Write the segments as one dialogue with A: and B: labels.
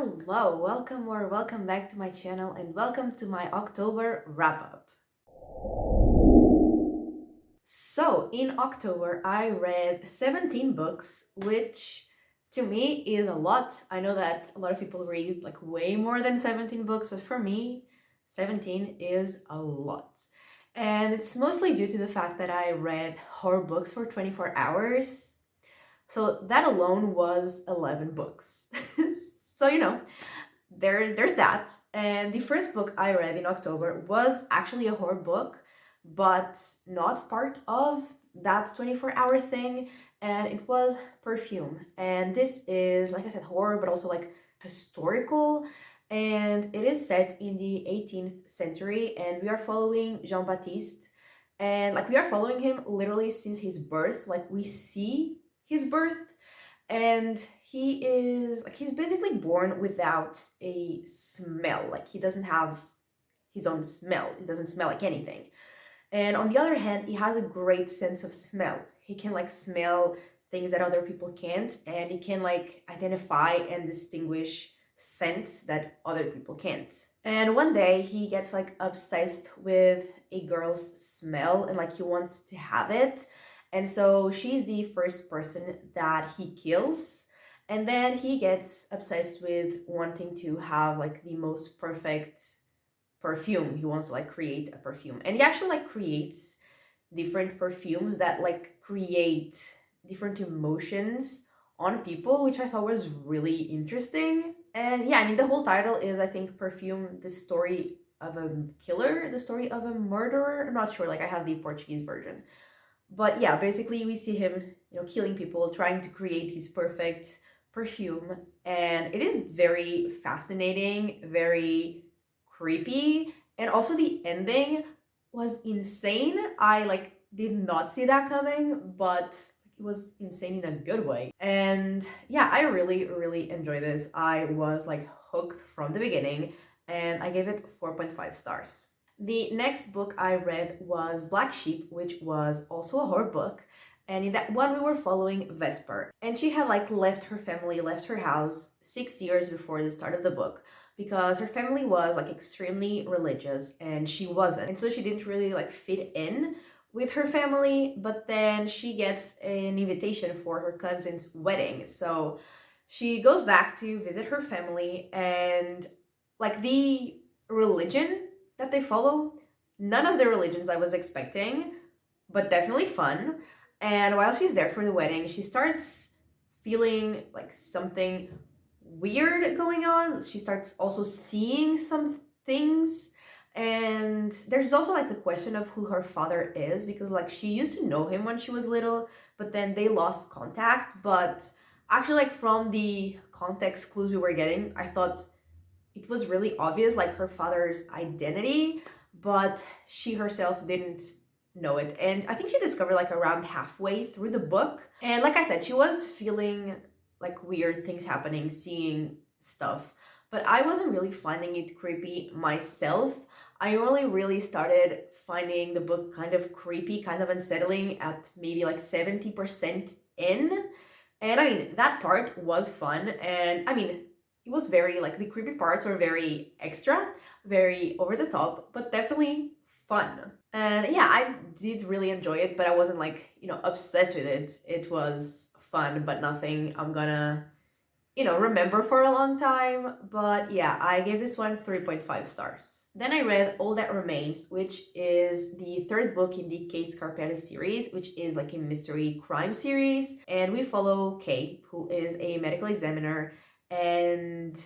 A: Hello, welcome back to my channel and welcome to my October wrap-up. So, in October, I read 17 books, which to me is a lot. I know that a lot of people read like way more than 17 books, but for me, 17 is a lot. And it's mostly due to the fact that I read horror books for 24 hours. So that alone was 11 books. So, there's that. And the first book I read in October was actually a horror book, but not part of that 24-hour thing. And it was Perfume. And this is, like I said, horror, but also like historical. And it is set in the 18th century. And we are following Jean-Baptiste. And like we are following him literally since his birth. Like we see his birth, and he's basically born without a smell. Like he doesn't have his own smell. He doesn't smell like anything. And on the other hand, he has a great sense of smell. He can like smell things that other people can't, and he can like identify and distinguish scents that other people can't. And one day he gets like obsessed with a girl's smell and like he wants to have it. And so she's the first person that he kills. And then he gets obsessed with wanting to have like the most perfect perfume. He wants to like create a perfume. And he actually like creates different perfumes that like create different emotions on people, which I thought was really interesting. And yeah, I mean, the whole title is, I think, Perfume, the story of a killer, the story of a murderer. I'm not sure, like I have the Portuguese version. But yeah, basically we see him, killing people, trying to create his perfect perfume. And it is very fascinating, very creepy. And also the ending was insane. I like did not see that coming, but it was insane in a good way. And yeah, I really, really enjoyed this. I was like hooked from the beginning, and I gave it 4.5 stars. The next book I read was Black Sheep, which was also a horror book. And in that one, we were following Vesper. And she had like left her family, left her house 6 years before the start of the book, because her family was like extremely religious and she wasn't. And so she didn't really like fit in with her family. But then she gets an invitation for her cousin's wedding. So she goes back to visit her family, and like the religion that they follow, none of the religions I was expecting, but definitely fun. And while she's there for the wedding, she starts feeling like something weird going on. She starts also seeing some things. And there's also like the question of who her father is, because like she used to know him when she was little, but then they lost contact. But actually, like from the context clues we were getting, I thought it was really obvious, like her father's identity, but she herself didn't know it. And I think she discovered like around halfway through the book. And like I said, she was feeling like weird things happening, seeing stuff, but I wasn't really finding it creepy myself. I only really started finding the book kind of creepy, kind of unsettling at maybe like 70% in. And I mean, that part was fun. And I mean, it was very like the creepy parts were very extra, very over the top, but definitely fun. And yeah, I did really enjoy it, but I wasn't like, obsessed with it. It was fun, but nothing I'm gonna, remember for a long time. But yeah, I gave this one 3.5 stars. Then I read All That Remains, which is the third book in the Case Carpetta series, which is like a mystery crime series. And we follow Kay, who is a medical examiner. And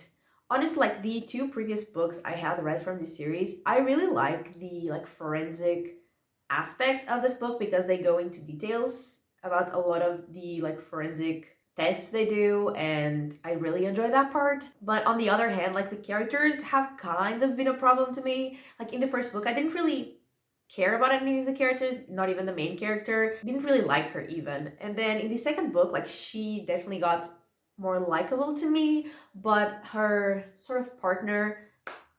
A: honestly, like the two previous books I had read from this series, I really like the like forensic aspect of this book, because they go into details about a lot of the like forensic tests they do, and I really enjoy that part. But on the other hand, like the characters have kind of been a problem to me. Like in the first book, I didn't really care about any of the characters, not even the main character. Didn't really like her even. And then in the second book, like she definitely got more likable to me, but her sort of partner,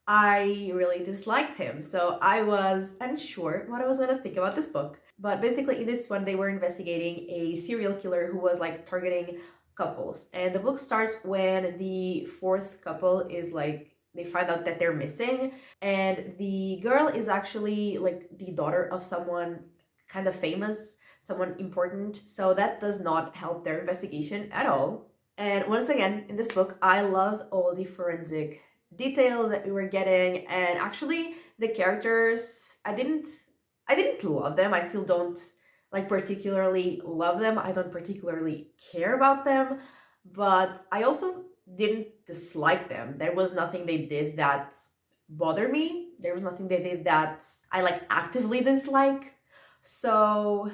A: I really disliked him. So I was unsure what I was gonna think about this book. But basically in this one, they were investigating a serial killer who was like targeting couples. And the book starts when the fourth couple is like, they find out that they're missing, and the girl is actually like the daughter of someone kind of famous, someone important, so that does not help their investigation at all. And once again, in this book, I loved all the forensic details that we were getting, and actually the characters, I didn't love them. I still don't like particularly love them. I don't particularly care about them, but I also didn't dislike them. There was nothing they did that bothered me. There was nothing they did that I like actively dislike. So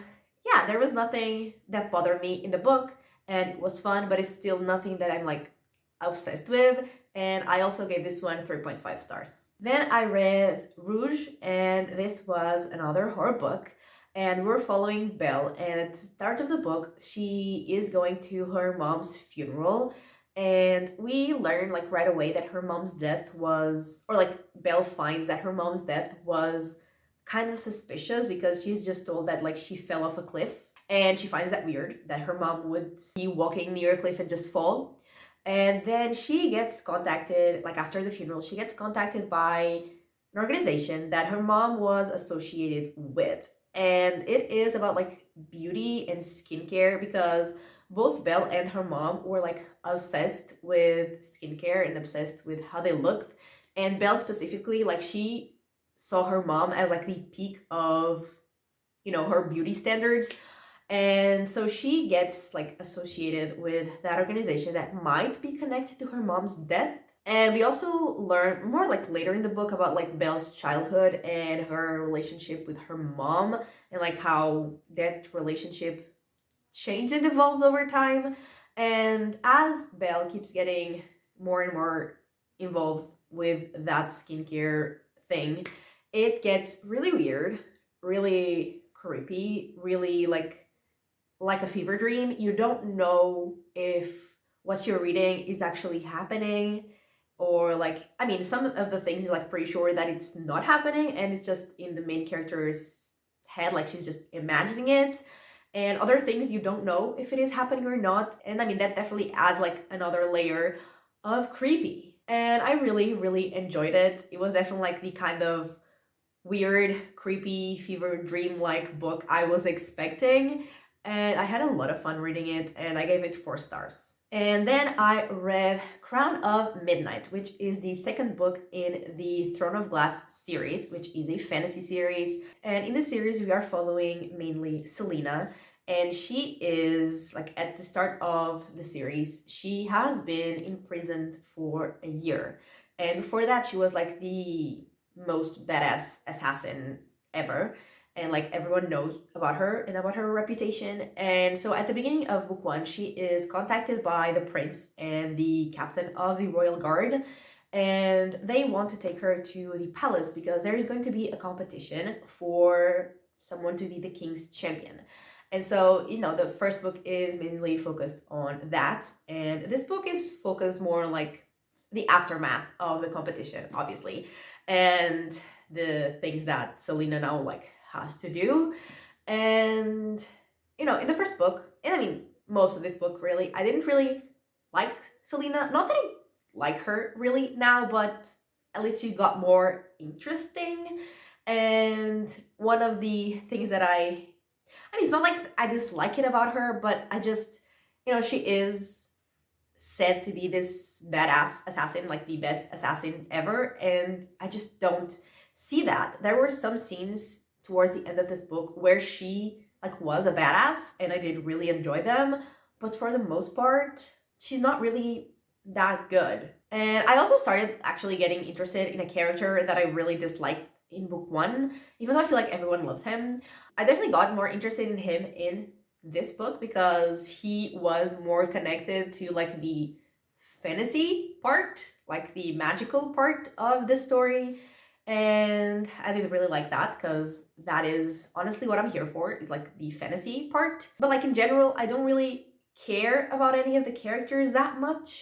A: yeah, there was nothing that bothered me in the book, and it was fun, but it's still nothing that I'm like obsessed with. And I also gave this one 3.5 stars. Then I read Rouge, and this was another horror book. And we're following Belle, and at the start of the book, she is going to her mom's funeral, and we learn like right away that her mom's death was, or like Belle finds that her mom's death was kind of suspicious because she's just told that like she fell off a cliff, and she finds that weird that her mom would be walking near a cliff and just fall. And then she gets contacted, like after the funeral, she gets contacted by an organization that her mom was associated with. And it is about like beauty and skincare because both Belle and her mom were like obsessed with skincare and obsessed with how they looked. And Belle specifically, like she saw her mom as like the peak of, her beauty standards. And so she gets like associated with that organization that might be connected to her mom's death. And we also learn more like later in the book about like Belle's childhood and her relationship with her mom, and like how that relationship changed and evolved over time. And as Belle keeps getting more and more involved with that skincare thing, it gets really weird, really creepy, really like a fever dream. You don't know if what you're reading is actually happening, or like, I mean, some of the things is like pretty sure that it's not happening and it's just in the main character's head, like she's just imagining it. And other things you don't know if it is happening or not. And I mean, that definitely adds like another layer of creepy. And I really, really enjoyed it. It was definitely like the kind of weird, creepy, fever dream like book I was expecting. And I had a lot of fun reading it, and I gave it 4 stars. And then I read Crown of Midnight, which is the second book in the Throne of Glass series, which is a fantasy series. And in the series, we are following mainly Selena. And she is, like, at the start of the series, she has been imprisoned for a year. And before that, she was, like, the most badass assassin ever. And like everyone knows about her and about her reputation. And so at the beginning of book 1, she is contacted by the prince and the captain of the royal guard, and they want to take her to the palace because there is going to be a competition for someone to be the king's champion. And so, the first book is mainly focused on that, and this book is focused more on like the aftermath of the competition, obviously, and the things that Selena now like has to do. And in the first book, and I mean most of this book really, I didn't really like Selena. Not that I like her really now, but at least she got more interesting. And one of the things that I mean, it's not like I dislike it about her, but I just, she is said to be this badass assassin, like the best assassin ever, and I just don't see that. There were some scenes towards the end of this book where she like was a badass, and I did really enjoy them, but for the most part, she's not really that good. And I also started actually getting interested in a character that I really disliked in book 1, even though I feel like everyone loves him. I definitely got more interested in him in this book because he was more connected to like the fantasy part, like the magical part of the story. And I did really like that because that is honestly what I'm here for, is like the fantasy part. But like in general, I don't really care about any of the characters that much,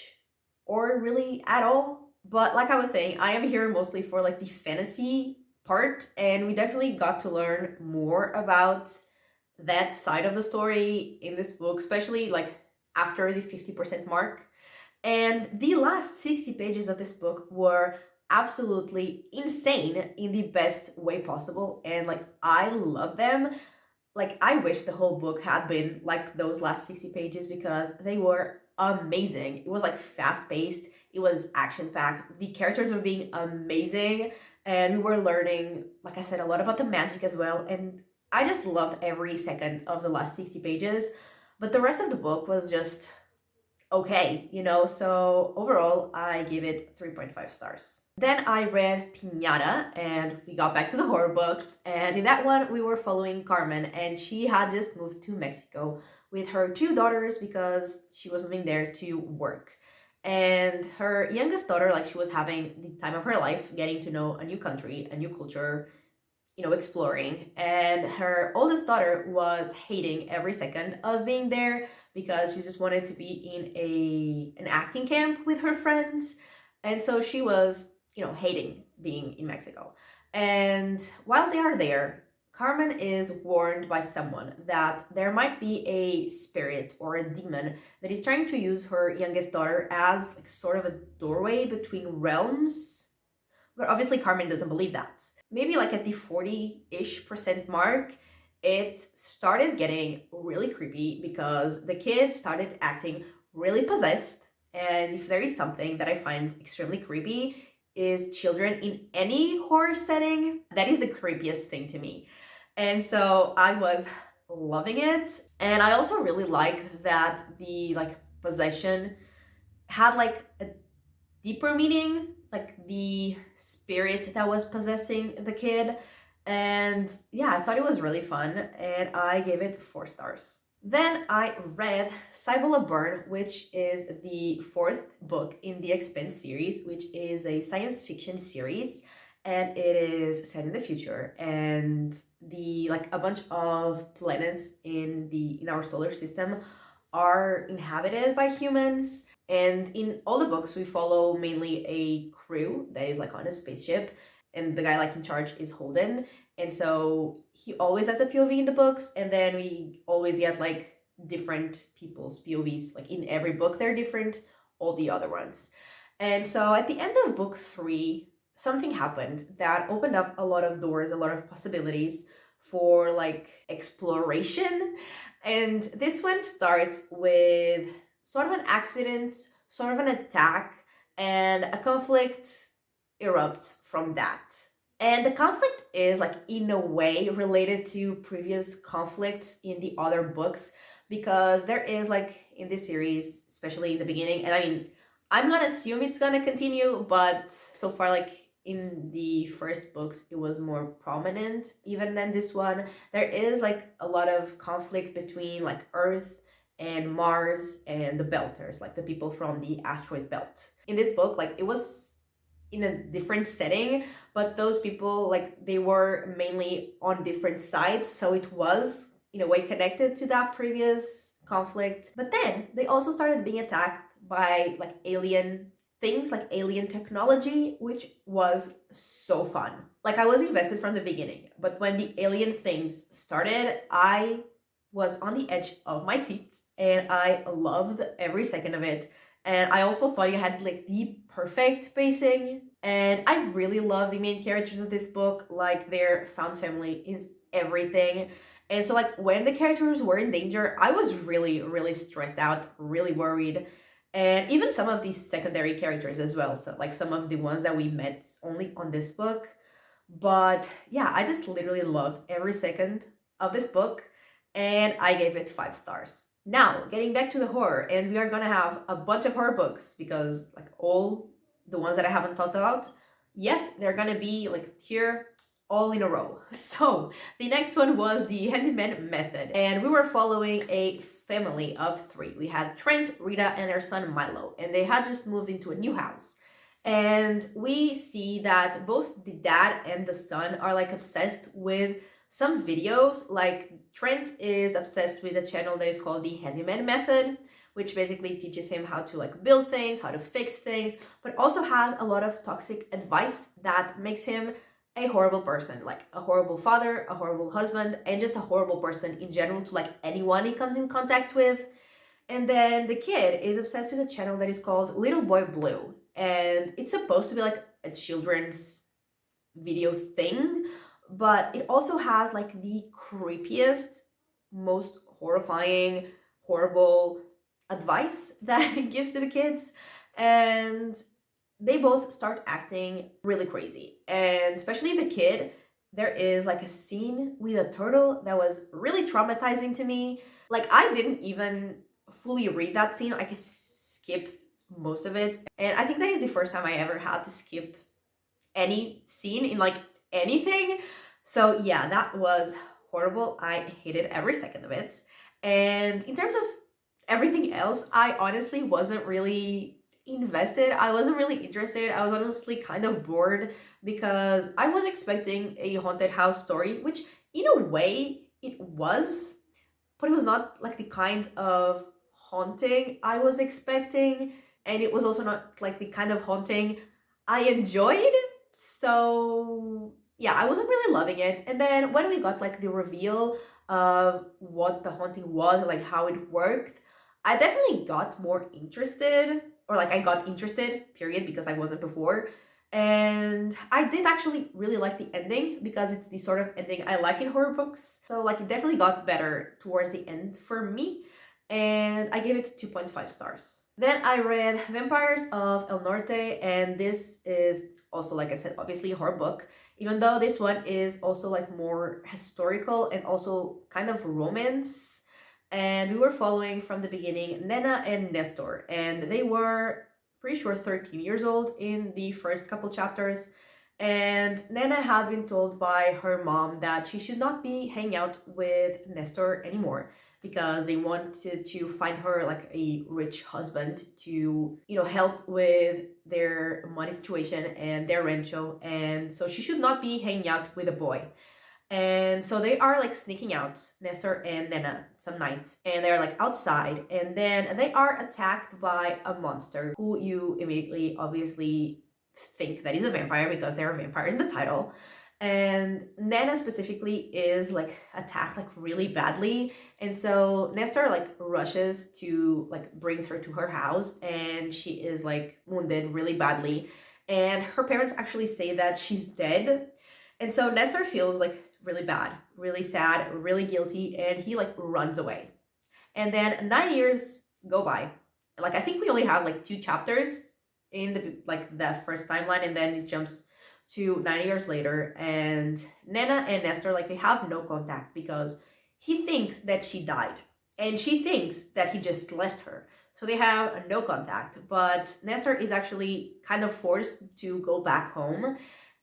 A: or really at all. But like I was saying, I am here mostly for like the fantasy part, and we definitely got to learn more about that side of the story in this book, especially like after the 50% mark. And the last 60 pages of this book were absolutely insane in the best way possible. And like, I love them. Like, I wish the whole book had been like those last 60 pages because they were amazing. It was like fast paced, it was action packed, the characters were being amazing, and we were learning, like I said, a lot about the magic as well. And I just loved every second of the last 60 pages. But the rest of the book was just okay, you know? So overall, I give it 3.5 stars. Then I read Piñata and we got back to the horror books. And in that one, we were following Carmen, and she had just moved to Mexico with her two daughters because she was moving there to work. And her youngest daughter, like, she was having the time of her life, getting to know a new country, a new culture, you know, exploring. And her oldest daughter was hating every second of being there because she just wanted to be in an acting camp with her friends. And so she was, you know, hating being in Mexico. And while they are there, Carmen is warned by someone that there might be a spirit or a demon that is trying to use her youngest daughter as like sort of a doorway between realms. But obviously Carmen doesn't believe that. Maybe like at the 40-ish% mark, it started getting really creepy because the kids started acting really possessed. And if there is something that I find extremely creepy, is children in any horror setting. That is the creepiest thing to me. And so I was loving it. And I also really like that the like possession had like a deeper meaning, like the spirit that was possessing the kid. And yeah, I thought it was really fun, and I gave it 4 stars. Then I read Cibola Burn, which is the 4th book in the Expanse series, which is a science fiction series, and it is set in the future. And the like a bunch of planets in our solar system are inhabited by humans. And in all the books, we follow mainly a crew that is like on a spaceship, and the guy like in charge is Holden. And so he always has a POV in the books, and then we always get like different people's POVs. Like in every book, they're different, all the other ones. And so at the end of book 3, something happened that opened up a lot of doors, a lot of possibilities for like exploration. And this one starts with sort of an accident, sort of an attack, and a conflict erupts from that. And the conflict is like in a way related to previous conflicts in the other books, because there is like in this series, especially in the beginning, and I mean, I'm gonna assume it's gonna continue, but so far, like in the first books, it was more prominent even than this one. There is like a lot of conflict between like Earth and Mars and the Belters, like the people from the asteroid belt. In this book, like it was in a different setting, but those people, like they were mainly on different sides, so it was in a way connected to that previous conflict. But then they also started being attacked by like alien things, like alien technology, which was so fun. Like I was invested from the beginning, but when the alien things started, I was on the edge of my seat and I loved every second of it. And I also thought it had like the perfect pacing. And I really love the main characters of this book. Like their found family is everything. And so like when the characters were in danger, I was really, really stressed out, really worried. And even some of these secondary characters as well. So like some of the ones that we met only on this book. But yeah, I just literally loved every second of this book. And I gave it 5 stars. Now, getting back to the horror, and we are gonna have a bunch of horror books because like all the ones that I haven't talked about yet, they're gonna be like here all in a row. So the next one was the handyman method, and we were following a family of 3. We had Trent, Rita, and their son Milo, and they had just moved into a new house. And we see that both the dad and the son are like obsessed with some videos. Like Trent is obsessed with a channel that is called the handyman method, which basically teaches him how to like build things, how to fix things, but also has a lot of toxic advice that makes him a horrible person, like a horrible father, a horrible husband, and just a horrible person in general to like anyone he comes in contact with. And then the kid is obsessed with a channel that is called Little Boy Blue. And it's supposed to be like a children's video thing, but it also has like the creepiest, most horrifying, horrible advice that it gives to the kids. And they both start acting really crazy. And especially the kid, there is like a scene with a turtle that was really traumatizing to me. Like, I didn't even fully read that scene, I skipped most of it. And I think that is the first time I ever had to skip any scene in like anything. So yeah, that was horrible. I hated every second of it. And in terms of everything else, I honestly wasn't really invested. I wasn't really interested. I was honestly kind of bored because I was expecting a haunted house story, which in a way it was, but it was not like the kind of haunting I was expecting. And it was also not like the kind of haunting I enjoyed. So yeah, I wasn't really loving it. And then when we got like the reveal of what the haunting was, like how it worked, I definitely got more interested, or like I got interested, period, because I wasn't before. And I did actually really like the ending because it's the sort of ending I like in horror books. So like it definitely got better towards the end for me. And I gave it 2.5 stars. Then I read Vampires of El Norte, and this is also, like I said, obviously a horror book, even though this one is also like more historical and also kind of romance. And we were following from the beginning Nena and Nestor, and they were pretty sure 13 years old in the first couple chapters. And Nena had been told by her mom that she should not be hanging out with Nestor anymore because they wanted to find her like a rich husband to, help with their money situation and their rancho. And so she should not be hanging out with a boy. And so they are like sneaking out, Nestor and Nena, some nights, and they're like outside, and then they are attacked by a monster who you immediately obviously think that he's a vampire because there are vampires in the title. And Nena specifically is like attacked like really badly. And so Nestor like rushes to like brings her to her house, and she is like wounded really badly. And her parents actually say that she's dead. And so Nestor feels like really bad, really sad, really guilty, and he like runs away. And then 9 years go by. Like I think we only have like two chapters in the first timeline, and then it jumps to 9 years later, and Nena and Nestor like they have no contact because he thinks that she died, and she thinks that he just left her. So they have no contact, but Nestor is actually kind of forced to go back home,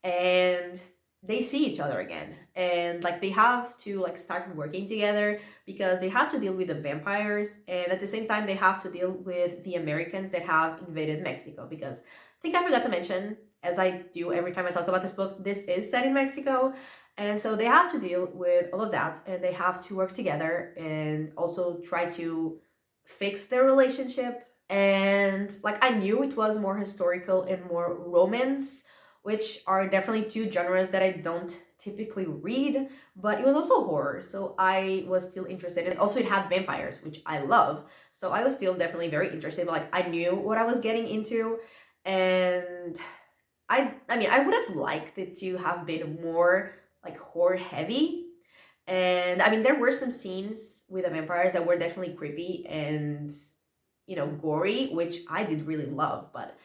A: and they see each other again, and like they have to like start working together because they have to deal with the vampires, and at the same time they have to deal with the Americans that have invaded Mexico. Because I think I forgot to mention, as I do every time I talk about this book, this is set in Mexico. And so they have to deal with all of that, and they have to work together and also try to fix their relationship. And like I knew it was more historical and more romance, which are definitely two genres that I don't typically read, but it was also horror, so I was still interested. And also it had vampires, which I love, so I was still definitely very interested, but like I knew what I was getting into. And I mean, I would have liked it to have been more like horror heavy. And I mean, there were some scenes with the vampires that were definitely creepy and, gory, which I did really love, but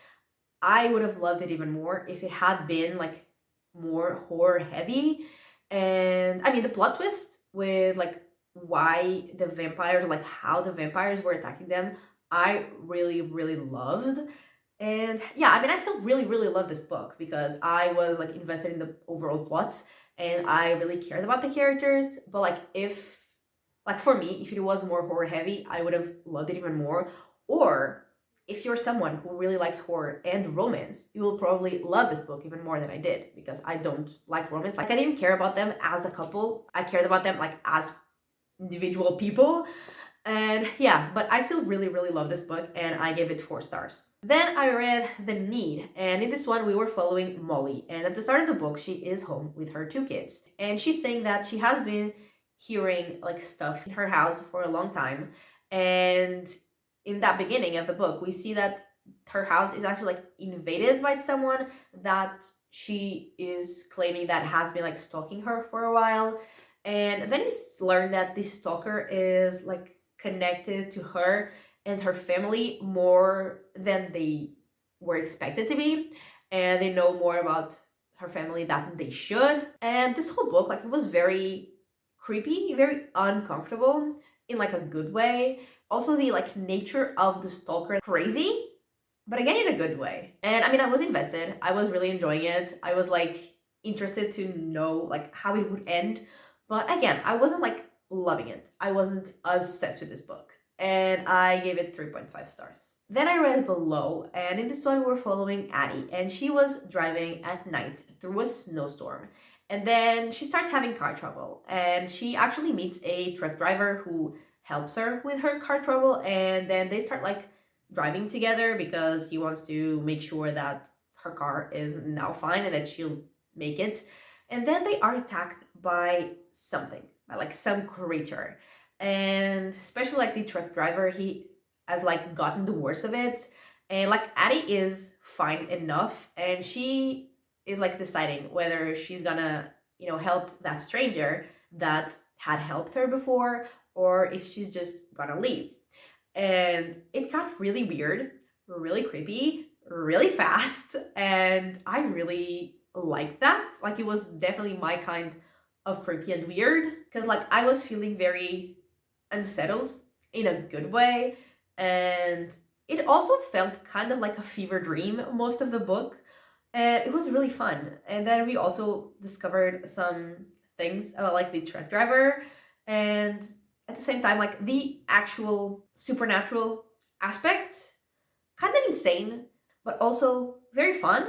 A: I would have loved it even more if it had been like more horror heavy. And I mean, the plot twist with like why the vampires, or like how the vampires were attacking them, I really, really loved. And yeah, I mean, I still really, really love this book because I was like invested in the overall plot and I really cared about the characters. But like, like for me, if it was more horror heavy, I would have loved it even more. Or if you're someone who really likes horror and romance, you will probably love this book even more than I did, because I don't like romance. Like I didn't care about them as a couple. I cared about them like as individual people. And yeah, but I still really, really love this book, and I gave it 4 stars. Then I read The Need, and in this one we were following Molly. And at the start of the book, she is home with her 2 kids, and she's saying that she has been hearing like stuff in her house for a long time, and in that beginning of the book, we see that her house is actually like invaded by someone that she is claiming that has been like stalking her for a while. And then you learn that this stalker is like connected to her and her family more than they were expected to be. And they know more about her family than they should. And this whole book, like, it was very creepy, very uncomfortable in like a good way. Also, the like nature of the stalker, crazy, but again in a good way. And I mean, I was invested. I was really enjoying it. I was like interested to know like how it would end. But again, I wasn't like loving it. I wasn't obsessed with this book. And I gave it 3.5 stars. Then I read Below, and in this one we're following Addie, and she was driving at night through a snowstorm. And then she starts having car trouble, and she actually meets a truck driver who helps her with her car trouble, and then they start like driving together because he wants to make sure that her car is now fine and that she'll make it. And then they are attacked by something, by like some creature. And especially like the truck driver, he has like gotten the worst of it. And like Addie is fine enough, and she is like deciding whether she's gonna, help that stranger that had helped her before, or if she's just gonna leave. And it got really weird, really creepy, really fast, and I really liked that. Like, it was definitely my kind of creepy and weird, because like I was feeling very unsettled in a good way, and it also felt kind of like a fever dream most of the book, and it was really fun. And then we also discovered some things about like the truck driver, and at the same time, like the actual supernatural aspect, kind of insane, but also very fun.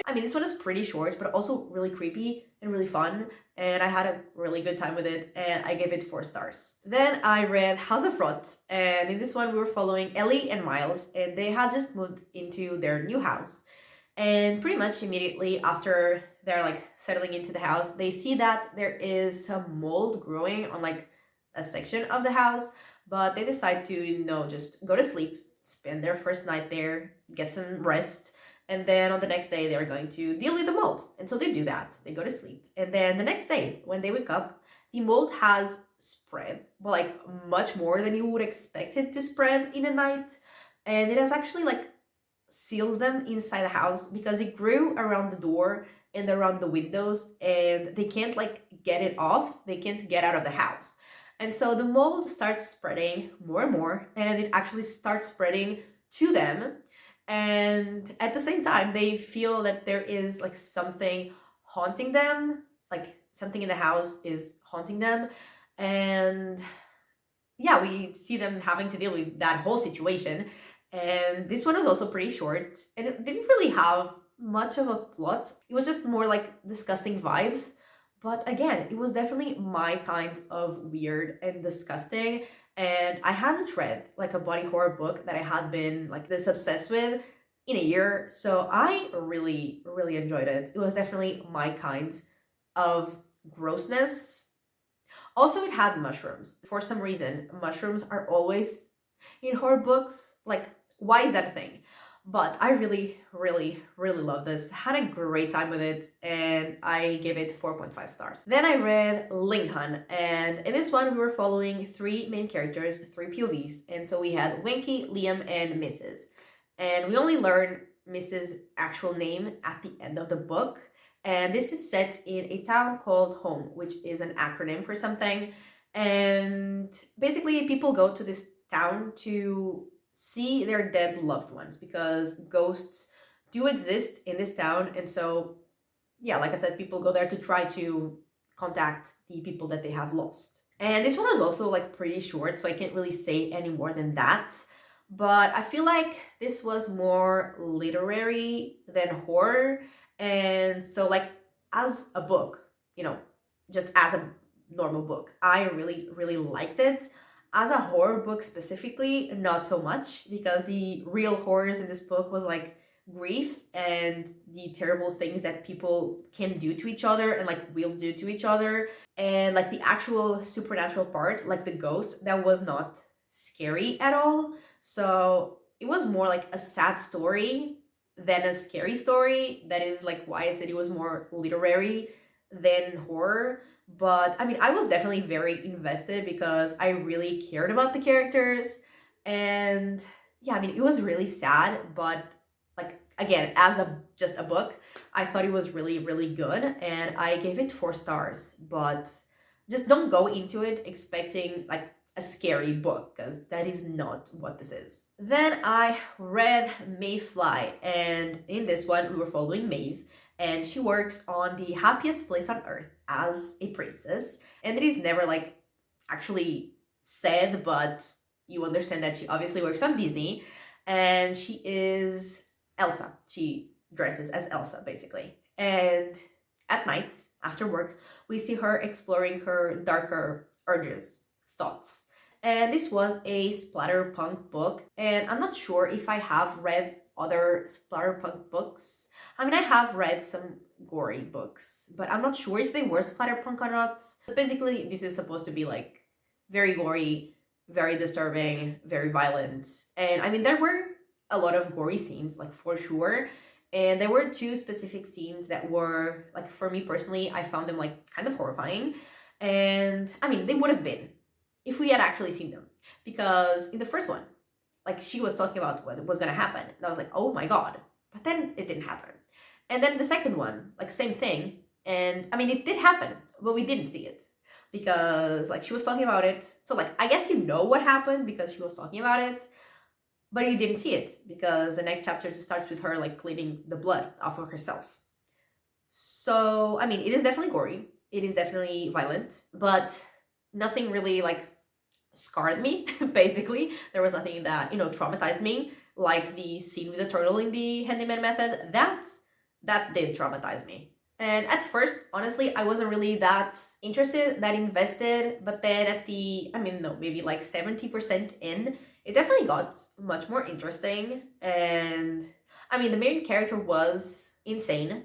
A: I mean, this one is pretty short, but also really creepy and really fun. And I had a really good time with it, and I gave it 4 stars. Then I read House of Rot, and in this one we were following Ellie and Miles, and they had just moved into their new house. And pretty much immediately after they're like settling into the house, they see that there is some mold growing on like a section of the house, but they decide to, just go to sleep, spend their first night there, get some rest, and then on the next day they're going to deal with the mold. And so they do that. They go to sleep. And then the next day, when they wake up, the mold has spread, but like much more than you would expect it to spread in a night. And it has actually like sealed them inside the house because it grew around the door and around the windows, and they can't like get it off. They can't get out of the house. And so the mold starts spreading more and more, and it actually starts spreading to them. And at the same time, they feel that there is like something haunting them, like something in the house is haunting them. And yeah, we see them having to deal with that whole situation. And this one was also pretty short, and it didn't really have much of a plot. It was just more like disgusting vibes. But again, it was definitely my kind of weird and disgusting. And I hadn't read like a body horror book that I had been like this obsessed with in a year. So I really, really enjoyed it. It was definitely my kind of grossness. Also, it had mushrooms. For some reason, mushrooms are always in horror books. Like, why is that a thing? But I really, really, really love this. Had a great time with it, and I gave it 4.5 stars. Then I read Linghun, and in this one we were following 3 main characters, 3 POVs. And so we had Winky, Liam, and Mrs. And we only learn Mrs.'s actual name at the end of the book. And this is set in a town called Home, which is an acronym for something. And basically, people go to this town to see their dead loved ones because ghosts do exist in this town. And so, yeah, like I said, people go there to try to contact the people that they have lost. And this one was also like pretty short, so I can't really say any more than that. But I feel like this was more literary than horror. And so, like, as a book, just as a normal book, I really, really liked it. As a horror book specifically, not so much, because the real horrors in this book was like grief and the terrible things that people can do to each other and like will do to each other. And like the actual supernatural part, like the ghost, that was not scary at all. So it was more like a sad story than a scary story. That is like why I said it was more literary than horror. But I mean, I was definitely very invested because I really cared about the characters. And yeah, I mean, it was really sad, but like again, as a just a book, I thought it was really, really good, and I gave it 4 stars. But just don't go into it expecting like a scary book, because that is not what this is. Then I read Mayfly, and in this one we were following Maeve, and she works on the happiest place on earth as a princess, and it is never like actually said, but you understand that she obviously works on Disney, and she is Elsa. She dresses as Elsa basically, and at night after work we see her exploring her darker urges, thoughts. And this was a splatterpunk book, and I'm not sure if I have read other splatterpunk books. I mean, I have read some gory books, but I'm not sure if they were splatterpunk or not. But basically, this is supposed to be like very gory, very disturbing, very violent. And I mean, there were a lot of gory scenes, like for sure. And there were two specific scenes that were, like, for me personally, I found them like kind of horrifying. And I mean, they would have been if we had actually seen them. Because in the first one, like she was talking about what was gonna happen. And I was like, oh my god. But then it didn't happen. And then the second one, like same thing. And I mean it did happen, but we didn't see it. Because like she was talking about it. So like I guess you know what happened because she was talking about it. But you didn't see it because the next chapter just starts with her like cleaning the blood off of herself. So I mean it is definitely gory. It is definitely violent, but nothing really like scarred me. Basically there was nothing that traumatized me, like the scene with the turtle in the handyman method. That did traumatize me. And at first honestly I wasn't really that interested, that invested, but then at the, I mean, no, maybe like 70% in, it definitely got much more interesting. And I mean the main character was insane.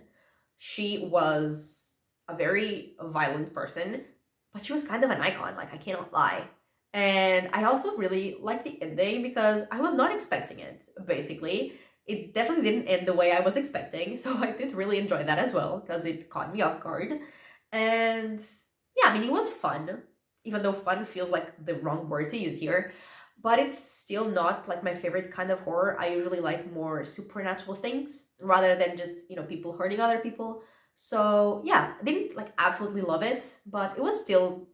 A: She was a very violent person, but she was kind of an icon, like I cannot lie. And I also really like the ending because I was not expecting it, basically. It definitely didn't end the way I was expecting, so I did really enjoy that as well because it caught me off guard. And yeah, I mean, it was fun, even though fun feels like the wrong word to use here. But it's still not like my favorite kind of horror. I usually like more supernatural things rather than just, people hurting other people. So yeah, I didn't like absolutely love it, but it was still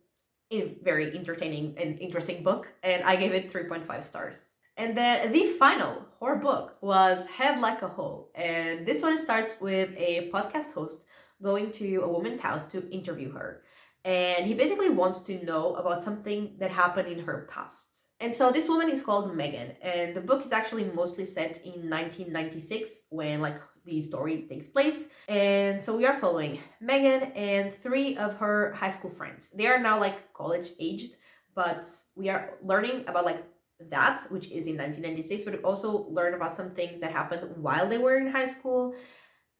A: a very entertaining and interesting book, and I gave it 3.5 stars. And then the final horror book was Head Like a Hole, and this one starts with a podcast host going to a woman's house to interview her. And he basically wants to know about something that happened in her past. And so this woman is called Megan, and the book is actually mostly set in 1996 when like the story takes place. And so we are following Megan and 3 of her high school friends. They are now like college aged, but we are learning about like that, which is in 1996, but we also learn about some things that happened while they were in high school.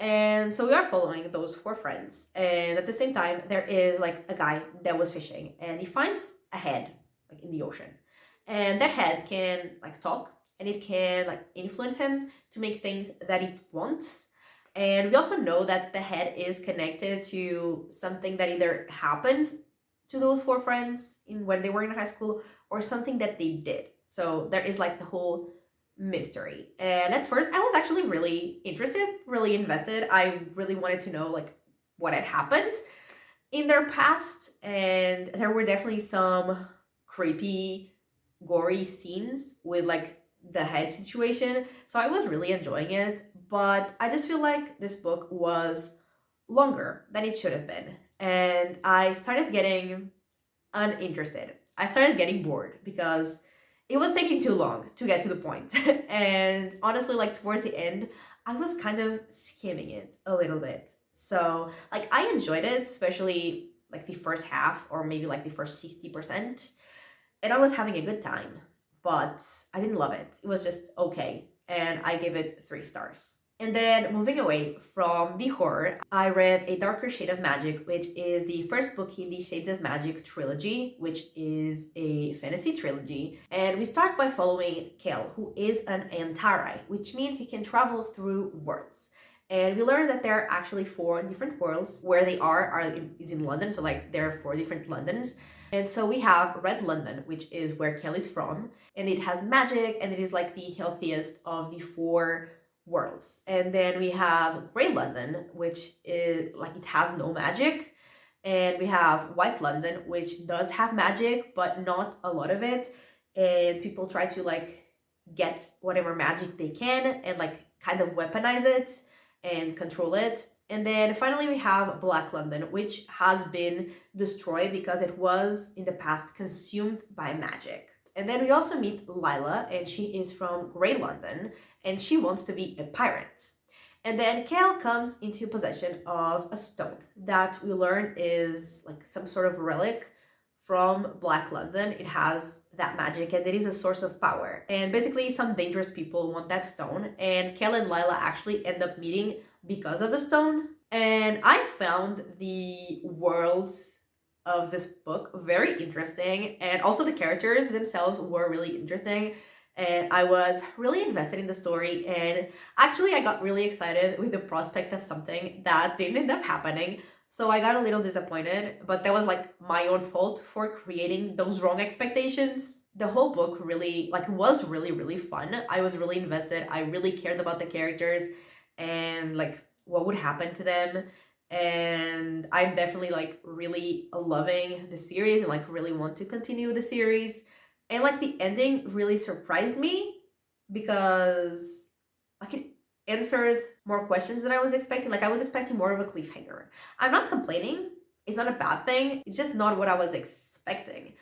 A: And so we are following those 4 friends. And at the same time, there is like a guy that was fishing and he finds a head like in the ocean. And that head can like talk, and it can like influence him to make things that it wants. And we also know that the head is connected to something that either happened to those 4 friends in when they were in high school or something that they did. So there is like the whole mystery. And at first I was actually really interested, really invested. I really wanted to know like what had happened in their past, and there were definitely some creepy gory scenes with like the head situation. So I was really enjoying it, but I just feel like this book was longer than it should have been. And I started getting uninterested. I started getting bored because it was taking too long to get to the point. And honestly, like towards the end, I was kind of skimming it a little bit. So, like, I enjoyed it, especially like the first half or maybe like the first 60%. And I was having a good time, but I didn't love it. It was just okay. And I gave it 3 stars. And then moving away from the horror, I read A Darker Shade of Magic, which is the first book in the Shades of Magic trilogy, which is a fantasy trilogy. And we start by following Kel, who is an Antari, which means he can travel through worlds. And we learn that there are actually 4 different worlds. Where they is in London, so like there are 4 different Londons. And so we have Red London, which is where Kel is from, and it has magic, and it is like the healthiest of the 4 worlds. And then we have Grey London, which is like it has no magic. And we have White London, which does have magic, but not a lot of it. And people try to like get whatever magic they can and like kind of weaponize it and control it. And then finally we have Black London, which has been destroyed because it was in the past consumed by magic. And then we also meet Lila, and she is from Grey London, and she wants to be a pirate. And then Kale comes into possession of a stone that we learn is like some sort of relic from Black London. It has that magic and it is a source of power. And basically some dangerous people want that stone, and Kale and Lila actually end up meeting because of the stone. And I found the worlds of this book very interesting, and also the characters themselves were really interesting, and I was really invested in the story. And actually I got really excited with the prospect of something that didn't end up happening, so I got a little disappointed, but that was like my own fault for creating those wrong expectations. The whole book really was really fun. I was really invested. I really cared about the characters and like what would happen to them, and I'm definitely like really loving the series and like really want to continue the series. And like the ending really surprised me because like it answered more questions than I was expecting. Like I was expecting more of a cliffhanger. I'm not complaining. It's not a bad thing. It's just not what I was expecting.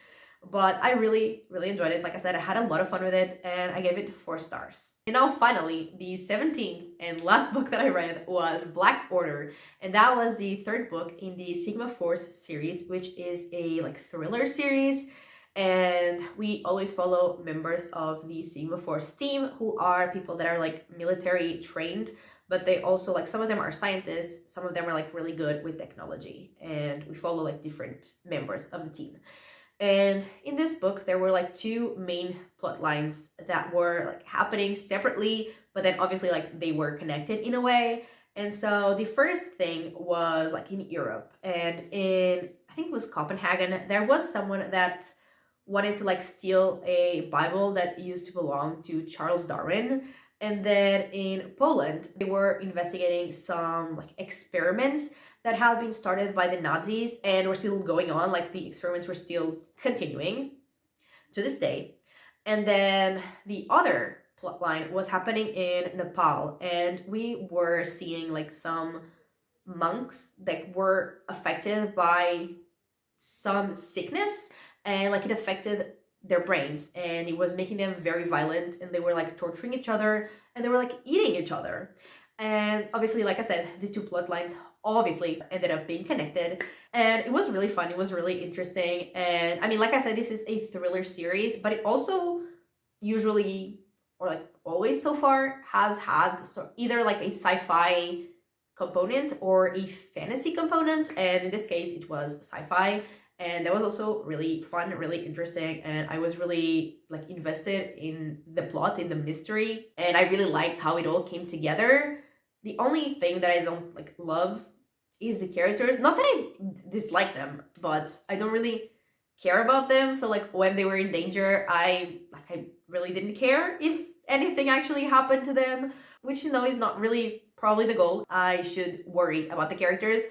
A: But I really enjoyed it. Like I said, I had a lot of fun with it, and I gave it 4 stars. And now finally, the 17th and last book that I read was Black Order, and that was the 3rd book in the Sigma Force series, which is a like thriller series. And we always follow members of the Sigma Force team, who are people that are like military trained, but they also like some of them are scientists, some of them are like really good with technology, and we follow like different members of the team. And in this book, there were like 2 main plot lines that were like happening separately, but then obviously like they were connected in a way. And so the first thing was like in Europe, and in I think it was Copenhagen, there was someone that wanted to like steal a Bible that used to belong to Charles Darwin. And then in Poland, they were investigating some like experiments that had been started by the Nazis and were still going on. Like the experiments were still continuing to this day. And then the other plot line was happening in Nepal, and we were seeing like some monks that were affected by some sickness, and like it affected their brains, and it was making them very violent, and they were like torturing each other, and they were like eating each other. And obviously, like I said, the 2 plot lines obviously ended up being connected, and it was really fun. It was really interesting. And I mean, like I said, this is a thriller series, but it also usually, or like always so far, has had either like a sci-fi component or a fantasy component, and in this case it was sci-fi. And that was also really fun, really interesting, and I was really like invested in the plot, in the mystery, and I really liked how it all came together. The only thing that I don't like love is the characters. Not that I dislike them, but I don't really care about them. So like when they were in danger, I really didn't care if anything actually happened to them, which is not really probably the goal. I should worry about the characters,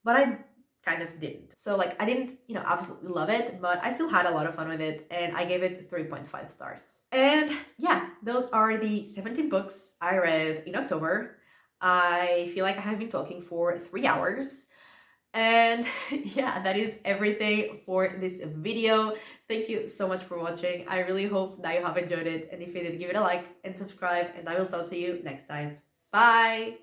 A: but I kind of didn't. So like I didn't, absolutely love it, but I still had a lot of fun with it, and I gave it 3.5 stars. And yeah, those are the 17 books I read in October. I feel like I have been talking for 3 hours. And yeah, that is everything for this video. Thank you so much for watching. I really hope that you have enjoyed it. And if you did, give it a like and subscribe, and I will talk to you next time. Bye!